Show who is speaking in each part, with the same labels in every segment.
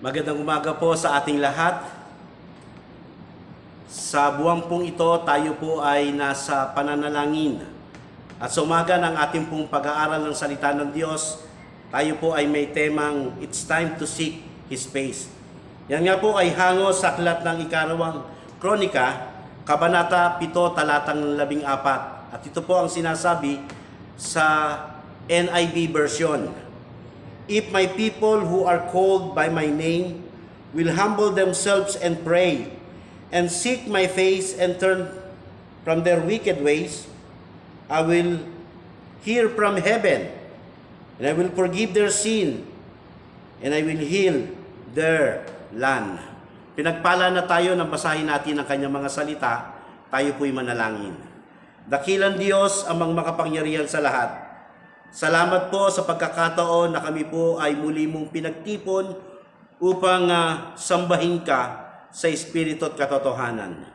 Speaker 1: Magandang umaga po sa ating lahat. Sa buwang pong ito, tayo po ay nasa pananalangin. At sa umaga ng ating pong pag-aaral ng salita ng Diyos, tayo po ay may temang It's Time to Seek His Face. Yan nga po ay hango sa aklat ng Ikarawang Kronika, Kabanata 7, talatang 14. At ito po ang sinasabi sa NIV version. If my people who are called by my name will humble themselves and pray, and seek my face and turn from their wicked ways, I will hear from heaven, and I will forgive their sin, and I will heal their land. Pinagpala na tayo nang basahin natin ang kanyang mga salita, tayo po'y manalangin. Dakilang Diyos, amang makapangyarihan sa lahat, salamat po sa pagkakataon na kami po ay muli mong pinagtipon upang sambahin ka sa Espiritu at katotohanan.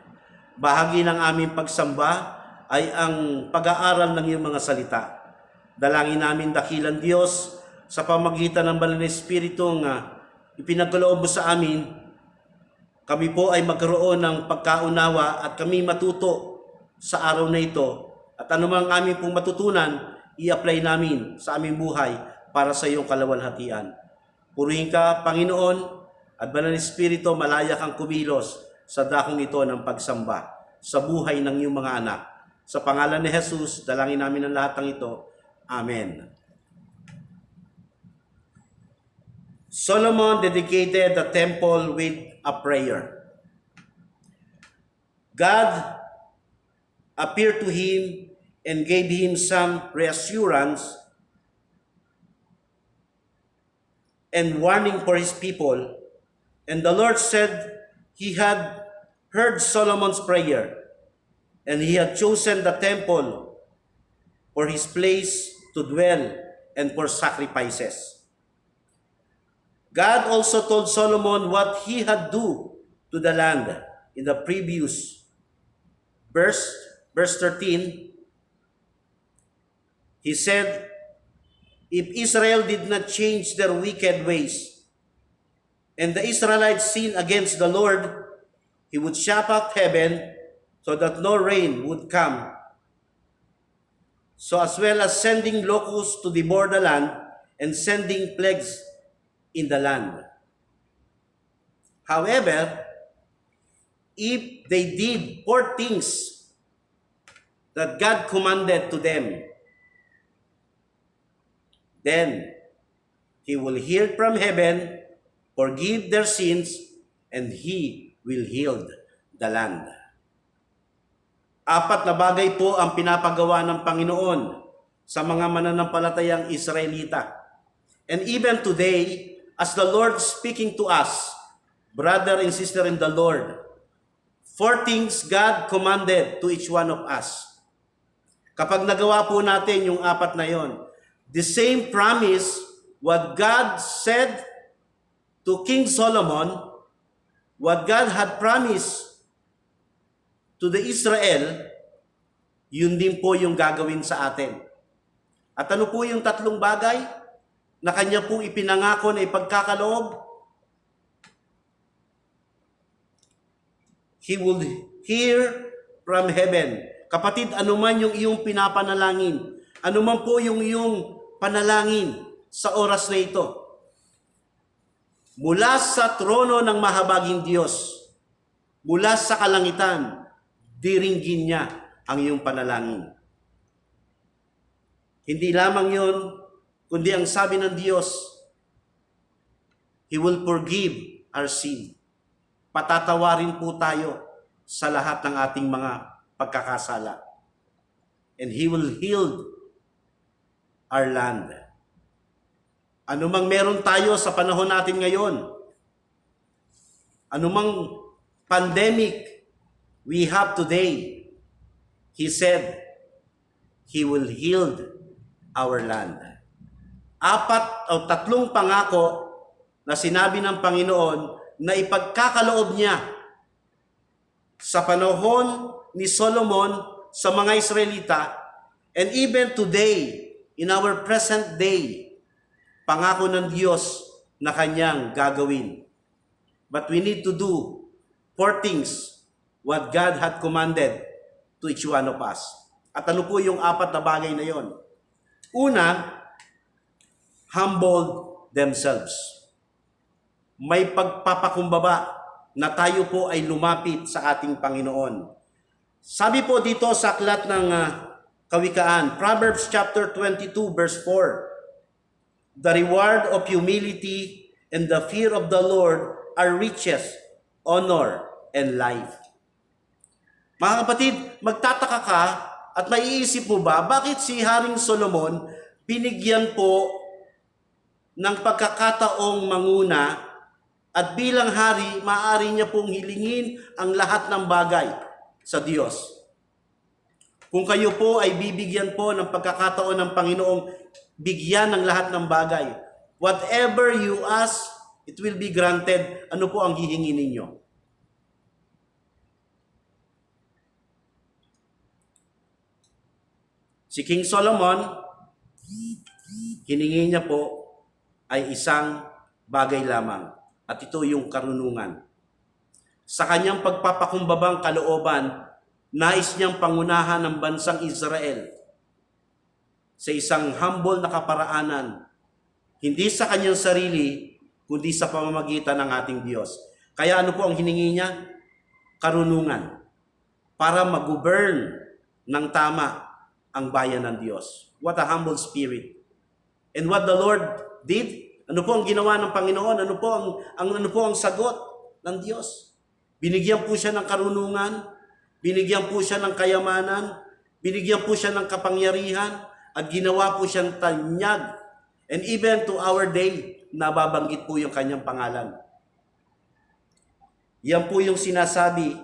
Speaker 1: Bahagi ng aming pagsamba ay ang pag-aaral ng iyong mga salita. Dalangin namin, dakilang Diyos, sa pamagitan ng Banal na Espiritong ipinagkaloob mo sa amin, kami po ay magkaroon ng pagkaunawa at kami matuto sa araw na ito. At anumang aming pong matutunan, i-apply namin sa aming buhay para sa iyong kalawalhatian. Purihin ka, Panginoon, at Banal na Espiritu, malaya kang kumilos sa dakong ito ng pagsamba sa buhay ng iyong mga anak. Sa pangalan ni Jesus, dalangin namin ang lahat ng ito. Amen. Solomon dedicated the temple with a prayer. God appeared to him and gave him some reassurance and warning for his people. And the Lord said he had heard Solomon's prayer, and he had chosen the temple for his place to dwell and for sacrifices. God also told Solomon what he had do to the land in the previous verse 13. He said, if Israel did not change their wicked ways, and the Israelites sinned against the Lord, he would shut out heaven so that no rain would come. So as well as sending locusts to devour the land and sending plagues in the land. However, if they did 4 things that God commanded to them, then he will hear from heaven, forgive their sins, and he will heal the land. 4 na bagay po ang pinapagawa ng Panginoon sa mga mananampalatayang Israelita. And even today, as the Lord speaking to us, brother and sister in the Lord, 4 things God commanded to each one of us. Kapag nagawa po natin yung 4 na yon, the same promise, what God said to King Solomon, what God had promised to the Israel, yun din po yung gagawin sa atin. At ano po yung 3 bagay na kanya pong ipinangako na ipagkakaloob? He will hear from heaven. Kapatid, anuman yung iyong pinapanalangin, anuman po yung iyong panalangin sa oras na ito, mula sa trono ng mahabaging Diyos, mula sa kalangitan, diringgin niya ang iyong panalangin. Hindi lamang yun, kundi ang sabi ng Diyos, He will forgive our sin. Patatawarin po tayo sa lahat ng ating mga pagkakasala. And He will heal our land. Anumang meron tayo sa panahon natin ngayon, anumang pandemic we have today, He said, He will heal our land. 4 o 3 pangako na sinabi ng Panginoon na ipagkakaloob niya sa panahon ni Solomon sa mga Israelita, and even today, in our present day, pangako ng Diyos na kanyang gagawin. But we need to do 4 things what God had commanded to each one of us. At ano po yung 4 na bagay na yon? Una, humble themselves. May pagpapakumbaba na tayo po ay lumapit sa ating Panginoon. Sabi po dito sa aklat ng Kawikaan, Proverbs chapter 22 verse 4, the reward of humility and the fear of the Lord are riches, honor, and life. Mga kapatid, magtataka ka at maiisip mo ba, bakit si Haring Solomon binigyan po ng pagkakataong manguna at bilang hari, maaari niya pong hilingin ang lahat ng bagay sa Diyos. Kung kayo po ay bibigyan po ng pagkakataon ng Panginoong bigyan ng lahat ng bagay, whatever you ask, it will be granted. Ano po ang hihingin ninyo? Si King Solomon, hiningi niya po ay isang bagay lamang. At ito yung karunungan. Sa kanyang pagpapakumbabang kalooban, nais niyang pangunahan ng bansang Israel sa isang humble na kaparaanan, hindi sa kanyang sarili, kundi sa pamamagitan ng ating Diyos. Kaya ano po ang hiningi niya? Karunungan. Para mag-govern ng tama ang bayan ng Diyos. What a humble spirit. And what the Lord did, ano po ang ginawa ng Panginoon? Ano po ang sagot ng Diyos? Binigyan po siya ng karunungan, binigyan po siya ng kayamanan, binigyan po siya ng kapangyarihan, at ginawa po siyang tanyag. And even to our day, nababanggit po yung kanyang pangalan. Yan po yung sinasabi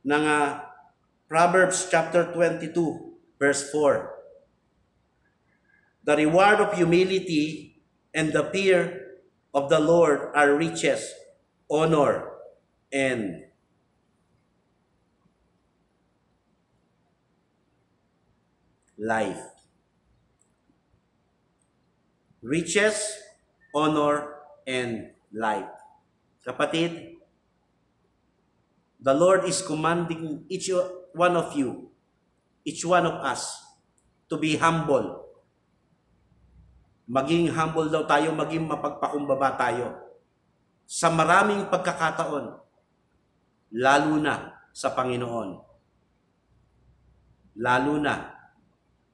Speaker 1: ng Proverbs chapter 22, verse 4. The reward of humility and the fear of the Lord are riches, honor, and life. Riches, honor, and life. Kapatid, the Lord is commanding each one of you, each one of us, to be humble. Maging humble daw tayo, maging mapagpakumbaba tayo. Sa maraming pagkakataon, lalo na sa Panginoon. Lalo na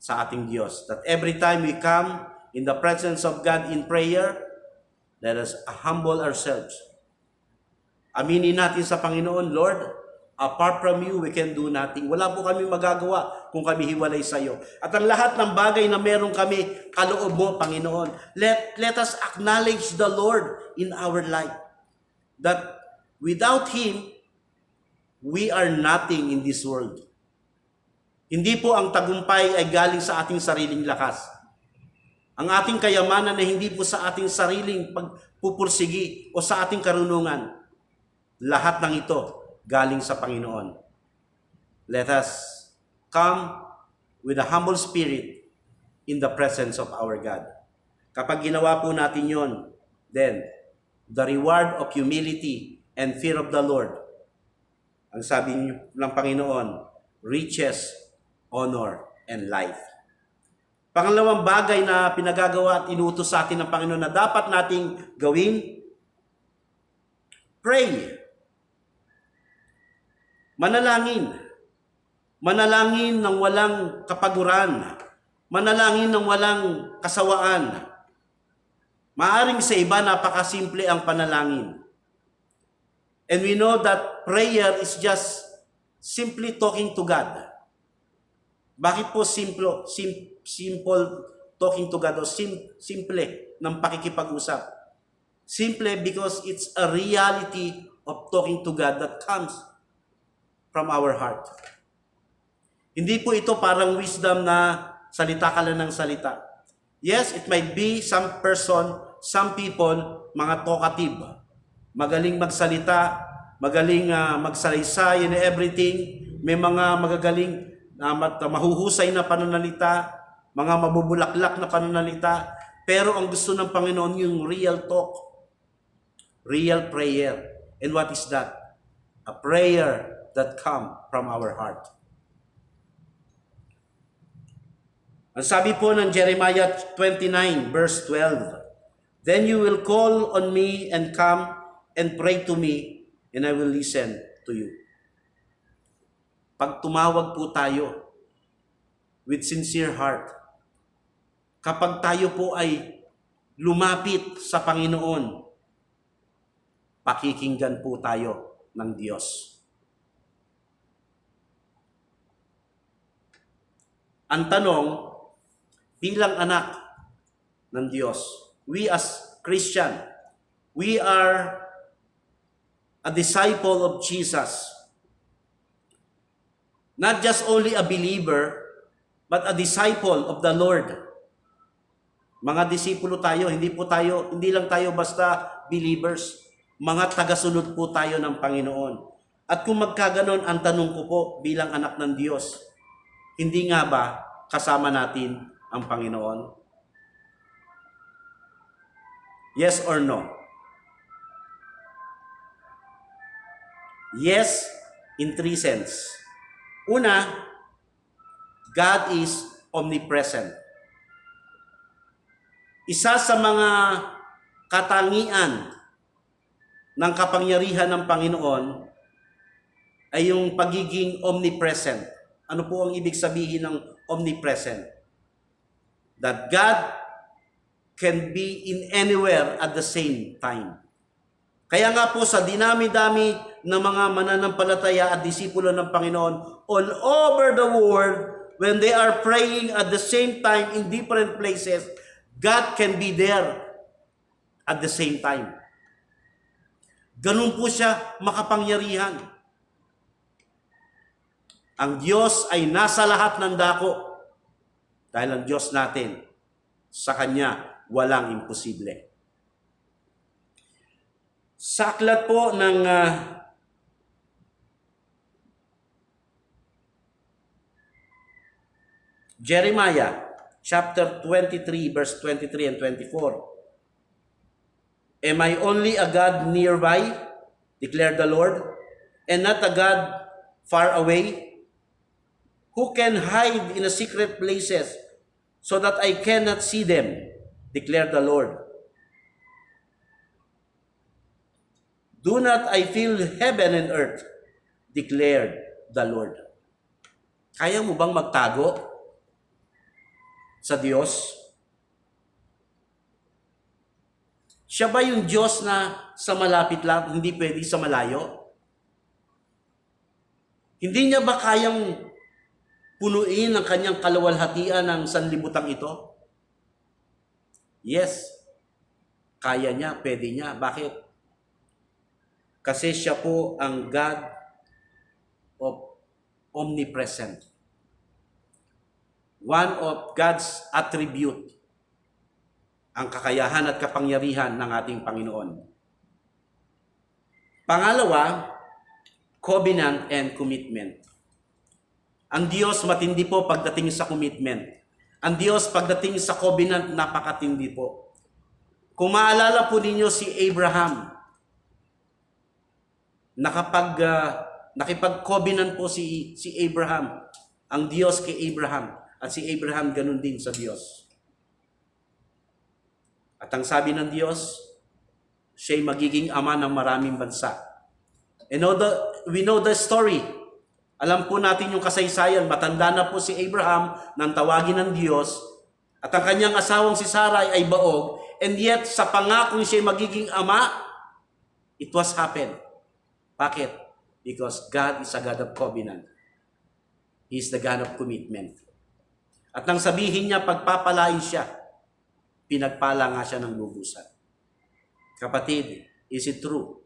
Speaker 1: sa ating Diyos. That every time we come in the presence of God in prayer, let us humble ourselves. Aminin natin sa Panginoon, Lord, apart from you, we can do nothing. Wala po kami magagawa kung kami hiwalay sa iyo. At ang lahat ng bagay na meron kami, kaloob mo, Panginoon. Let us acknowledge the Lord in our life. That without Him, we are nothing in this world. Hindi po ang tagumpay ay galing sa ating sariling lakas. Ang ating kayamanan ay hindi po sa ating sariling pagpupursigi o sa ating karunungan. Lahat ng ito galing sa Panginoon. Let us come with a humble spirit in the presence of our God. Kapag ginawa po natin yon, then the reward of humility and fear of the Lord, ang sabi ng Panginoon, riches, honor, and life. Pangalawang bagay na pinagagawa at inuutos sa atin ng Panginoon na dapat nating gawin, pray. Manalangin. Manalangin ng walang kapaguran. Manalangin ng walang kasawaan. Maaring sa iba napakasimple ang panalangin. And we know that prayer is just simply talking to God. Bakit po simple talking to God o simple ng pakikipag-usap? Simple because it's a reality of talking to God that comes from our heart. Hindi po ito parang wisdom na salita ka lang ng salita. Yes, it might be some person, some people, mga talkative. Magaling magsalita, magaling magsalaysay and everything. May mga magagaling mahuhusay na pananalita, mga mabubulaklak na pananalita. Pero ang gusto ng Panginoon yung real talk, real prayer. And what is that? A prayer that comes from our heart. Ang sabi po ng Jeremiah 29 verse 12, "Then you will call on me and come and pray to me, and I will listen to you." Pag tumawag po tayo with sincere heart, kapag tayo po ay lumapit sa Panginoon, pakikinggan po tayo ng Diyos. Ang tanong, bilang anak ng Diyos, we as Christian, we are a disciple of Jesus. Not just only a believer, but a disciple of the Lord. Mga disipulo tayo, hindi lang tayo basta believers. Mga tagasunod po tayo ng Panginoon. At kung magkaganon, ang tanong ko po bilang anak ng Diyos, hindi nga ba kasama natin ang Panginoon? Yes or no? Yes, in three sense. Una, God is omnipresent. Isa sa mga katangian ng kapangyarihan ng Panginoon ay yung pagiging omnipresent. Ano po ang ibig sabihin ng omnipresent? That God can be in anywhere at the same time. Kaya nga po sa dinami-dami ng mga mananampalataya at disipulo ng Panginoon all over the world, when they are praying at the same time in different places, God can be there at the same time. Ganun po siya makapangyarihan. Ang Diyos ay nasa lahat ng dako. Dahil ang Diyos natin, sa Kanya, walang imposible. Sa aklat po ng Jeremiah, chapter 23, verse 23 and 24, "Am I only a God nearby, declared the Lord, and not a God far away? Who can hide in a secret places so that I cannot see them, declared the Lord. Do not I fill heaven and earth, declared the Lord." Kaya mo bang magtago sa Diyos? Siya ba yung Diyos na sa malapit lang, hindi pwede sa malayo? Hindi niya ba kayang punuin ang kanyang kaluwalhatian ng sanlibutang ito? Yes. Kaya niya, pwede niya. Bakit? Kasi siya po ang God of omnipresent. One of God's attribute, ang kakayahan at kapangyarihan ng ating Panginoon. Pangalawa, covenant and commitment. Ang Diyos matindi po pagdating sa commitment. Ang Diyos pagdating sa covenant, napakatindi po. Kung maalala po ninyo si Abraham, nakipag-covenant po si Abraham, ang Diyos kay Abraham, at si Abraham ganun din sa Diyos. At ang sabi ng Diyos, siya'y magiging ama ng maraming bansa. And we know the story. Alam po natin yung kasaysayan. Matanda na po si Abraham nang tawagin ng Diyos. At ang kanyang asawang si Sarai ay baog. And yet, sa pangakong siya'y magiging ama, it was happened. Bakit? Because God is a God of covenant. He is the God of commitment. At nang sabihin niya, pagpapalain siya, pinagpala nga siya ng lubusan. Kapatid, is it true?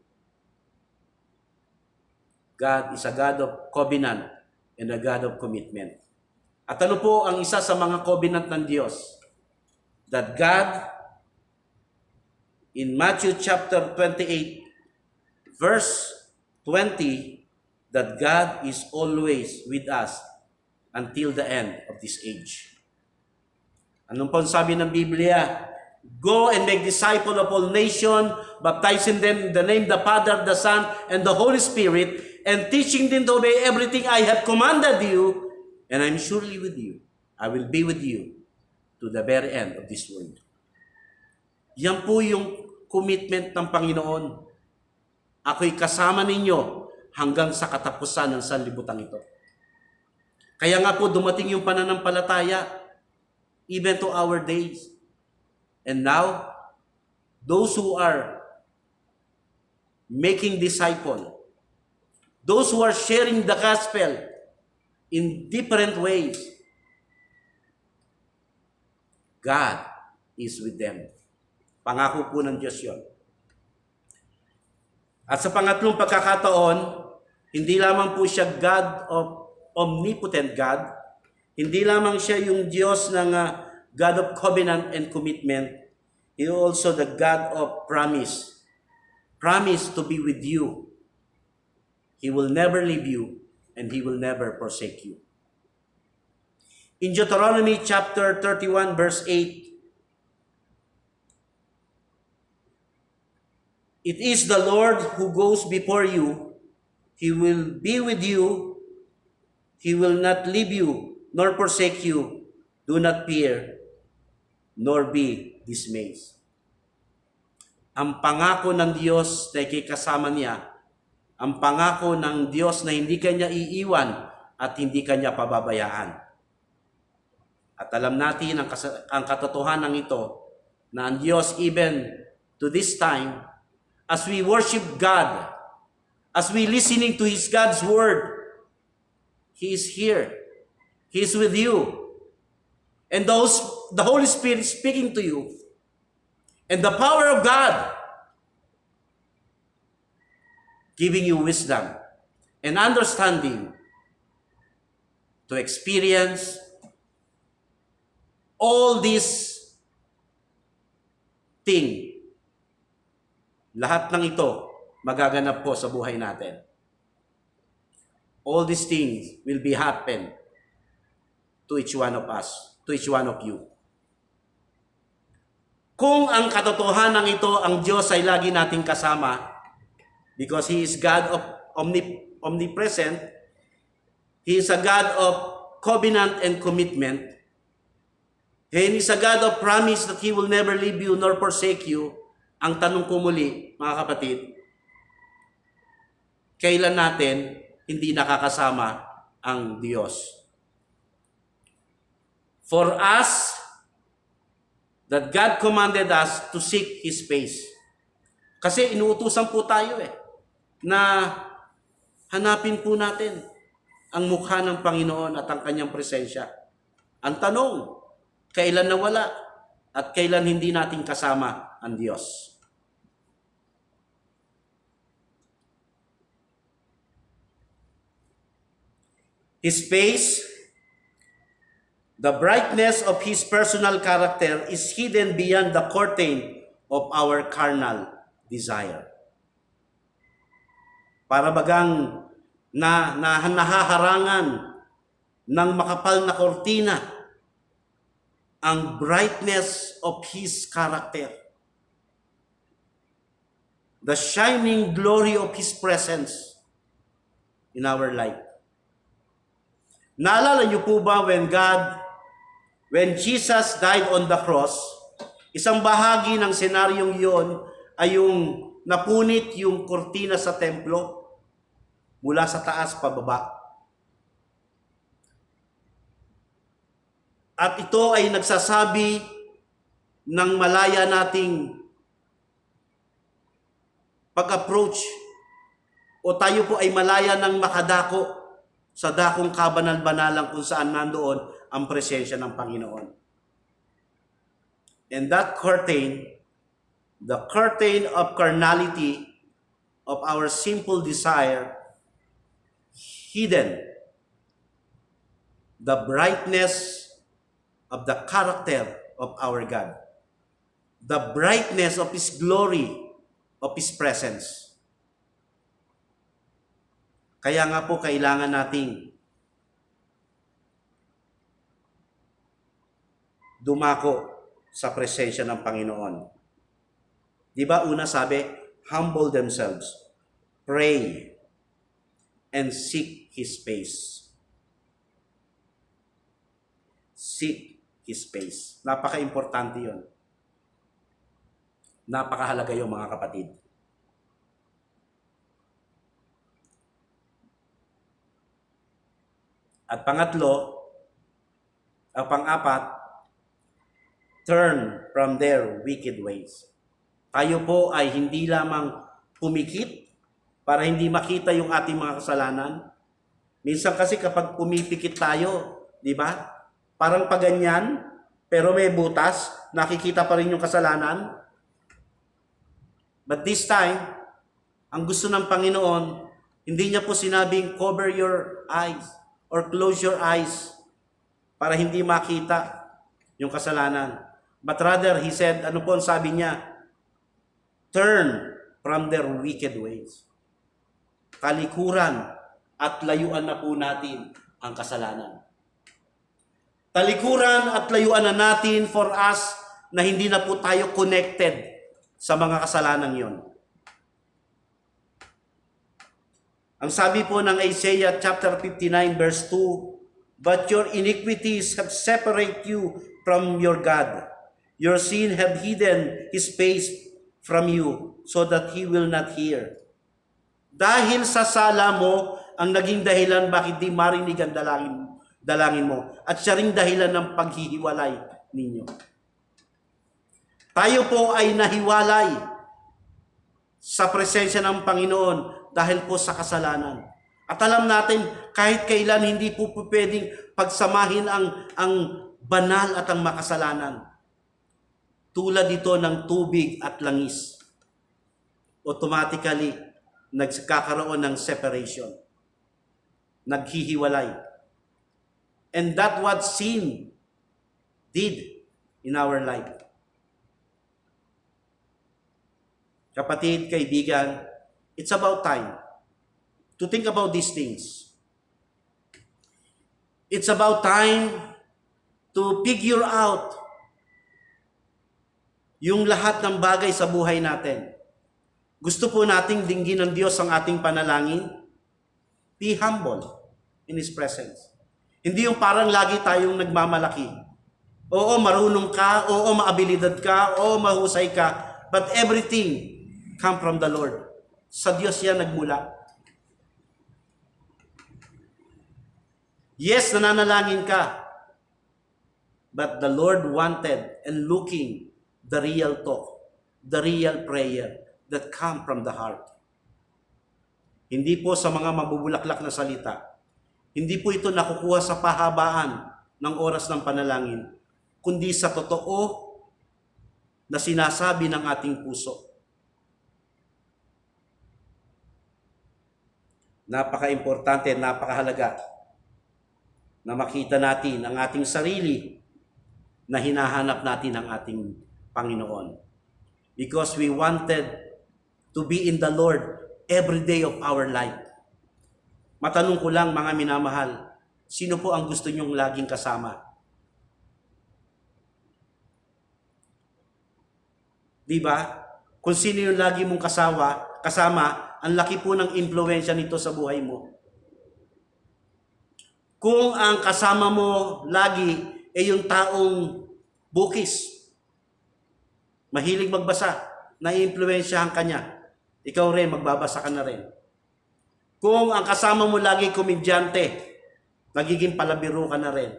Speaker 1: God is a God of covenant and a God of commitment. At ano po ang isa sa mga covenant ng Diyos? That God, in Matthew chapter 28, verse 20, that God is always with us until the end of this age. Anong pong sabi ng Biblia? Go and make disciples of all nations, baptizing them in the name of the Father, the Son, and the Holy Spirit, and teaching them to obey everything I have commanded you, and I'm surely with you. I will be with you to the very end of this world. Yan po yung commitment ng Panginoon. Ako'y kasama ninyo hanggang sa katapusan ng sanlibutan ito. Kaya nga po dumating yung pananampalataya, even to our days. And now, those who are making disciples, those who are sharing the gospel in different ways, God is with them. Pangako po ng Diyos yun. At sa pangatlong pagkakataon, hindi lamang po siya God of omnipotent God, hindi lamang siya yung Diyos ng God of covenant and commitment, He is also the God of promise. Promise to be with you. He will never leave you and He will never forsake you. In Deuteronomy chapter 31 verse 8, it is the Lord who goes before you. He will be with you. He will not leave you nor forsake you. Do not fear nor be dismayed. Ang pangako ng Diyos na ikikasama niya, ang pangako ng Diyos na hindi kanya iiwan at hindi kanya pababayaan. At alam natin ang katotohanan ito na ang Diyos even to this time, as we worship God, as we listening to His God's Word, He is here. He is with you. And the Holy Spirit speaking to you. And the power of God giving you wisdom and understanding to experience all these things. Lahat ng ito magaganap po sa buhay natin. All these things will be happen to each one of us, to each one of you. Kung ang katotohanan ito, ang Diyos ay lagi nating kasama, because He is God of omnipresent, He is a God of covenant and commitment, and He is a God of promise that He will never leave you nor forsake you. Ang tanong ko muli, mga kapatid, kailan natin hindi nakakasama ang Diyos? For us, that God commanded us to seek His face. Kasi inuutusan po tayo na hanapin po natin ang mukha ng Panginoon at ang Kanyang presensya. Ang tanong, kailan nawala at kailan hindi natin kasama ang Diyos? His face, the brightness of His personal character is hidden beyond the curtain of our carnal desire. Para bagang nahaharangan ng makapal na kortina ang brightness of His character. The shining glory of His presence in our life. Naalala niyo po ba when Jesus died on the cross, isang bahagi ng senaryong yon ay yung napunit yung kortina sa templo mula sa taas pababa. At ito ay nagsasabi ng malaya nating pag-approach o tayo po ay malaya ng makadako sa dakong kabanal-banalang kung saan nandoon ang presensya ng Panginoon. And that curtain, the curtain of carnality, of our simple desire, hidden the brightness of the character of our God, the brightness of His glory, of His presence. Kaya nga po kailangan nating dumako sa presensya ng Panginoon. Di ba una sabi, humble themselves, pray, and seek His face. Seek His face. Napaka-importante yun. Napakahalaga yun, mga kapatid. At pangatlo, ang pang-apat, turn from their wicked ways. Tayo po ay hindi lamang pumikit para hindi makita yung ating mga kasalanan. Minsan kasi kapag pumipikit tayo, di ba? Parang paganyan, pero may butas, nakikita pa rin yung kasalanan. But this time, ang gusto ng Panginoon, hindi niya po sinabing cover your eyes or close your eyes para hindi makita yung kasalanan. But rather, He said, ano po ang sabi niya? Turn from their wicked ways. Talikuran at layuan na po natin ang kasalanan. Talikuran at layuan na natin for us na hindi na po tayo connected sa mga kasalanan yon. Ang sabi po ng Isaiah chapter 59 verse 2, but your iniquities have separated you from your God. Your sin have hidden His face from you so that He will not hear. Dahil sa sala mo, ang naging dahilan bakit di marinig ang dalangin mo. At siya ring dahilan ng paghihiwalay ninyo. Tayo po ay nahiwalay sa presensya ng Panginoon dahil po sa kasalanan. At alam natin, kahit kailan hindi po pwedeng pagsamahin ang banal at ang makasalanan. Tulad ito ng tubig at langis. Automatically, nagkakaroon ng separation. Naghihiwalay. And that what sin did in our life. Kapatid, kaibigan, it's about time to think about these things. It's about time to figure out yung lahat ng bagay sa buhay natin. Gusto po nating dinggin ng Diyos ang ating panalangin. Be humble in His presence. Hindi yung parang lagi tayong nagmamalaki. Oo, marunong ka. Oo, maabilidad ka. Oo, mahusay ka. But everything come from the Lord. Sa Diyos yan nagmula. Yes, nananalangin ka. But the Lord wanted and looking the real talk, the real prayer that come from the heart. Hindi po sa mga mabubulaklak na salita. Hindi po ito nakukuha sa pahabaan ng oras ng panalangin, kundi sa totoo na sinasabi ng ating puso. Napaka-importante, napakahalaga na makita natin ang ating sarili na hinahanap natin ang ating Panginoon. Because we wanted to be in the Lord every day of our life. Matanong ko lang, mga minamahal, sino po ang gusto nyong laging kasama? Diba? Kung sino yung lagi mong kasama, ang laki po ng impluwensya nito sa buhay mo. Kung ang kasama mo lagi ay yung taong bukis, mahilig magbasa, naiimpluwensyahan ka niya, ikaw rin, magbabasa ka na rin. Kung ang kasama mo lagi komedyante, nagiging palabiro ka na rin.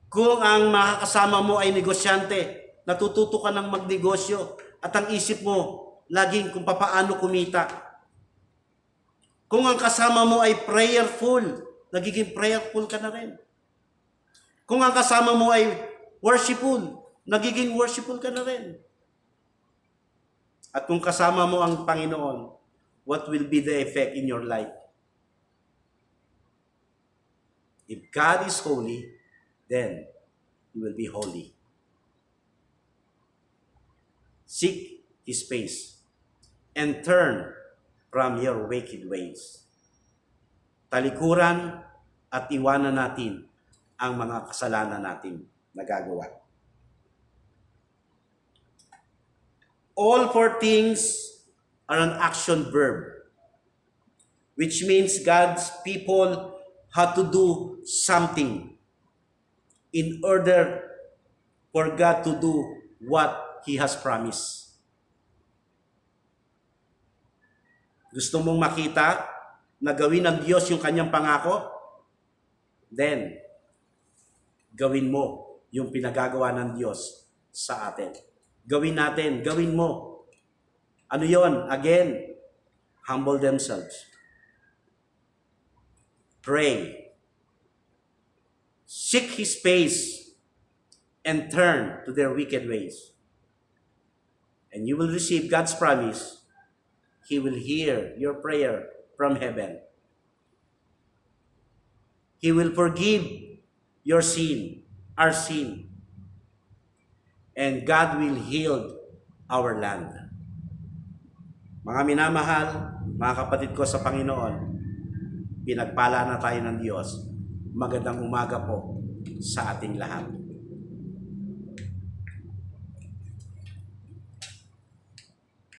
Speaker 1: Kung ang makakasama mo ay negosyante, natututo ka ng magnegosyo at ang isip mo laging kung papaano kumita. Kung ang kasama mo ay prayerful, nagiging prayerful ka na rin. Kung ang kasama mo ay worshipful, nagiging worshipful ka na rin. At kung kasama mo ang Panginoon, what will be the effect in your life? If God is holy, then you will be holy. Seek His face and turn from your wicked ways. Talikuran at iwanan natin ang mga kasalanan natin. nagagawa. All four things are an action verb, which means God's people had to do something in order for God to do what He has promised. Gusto mong makita na gawin ng Diyos yung kanyang pangako? Then, gawin mo yung pinagagawa ng Diyos sa atin. Gawin natin, gawin mo. Ano yon? Again, humble themselves. Pray. Seek His face and turn to their wicked ways. And you will receive God's promise. He will hear your prayer from heaven. He will forgive your sin, our sin. And God will heal our land. Mga minamahal, mga kapatid ko sa Panginoon, pinagpala na tayo ng Diyos. Magandang umaga po sa ating lahat.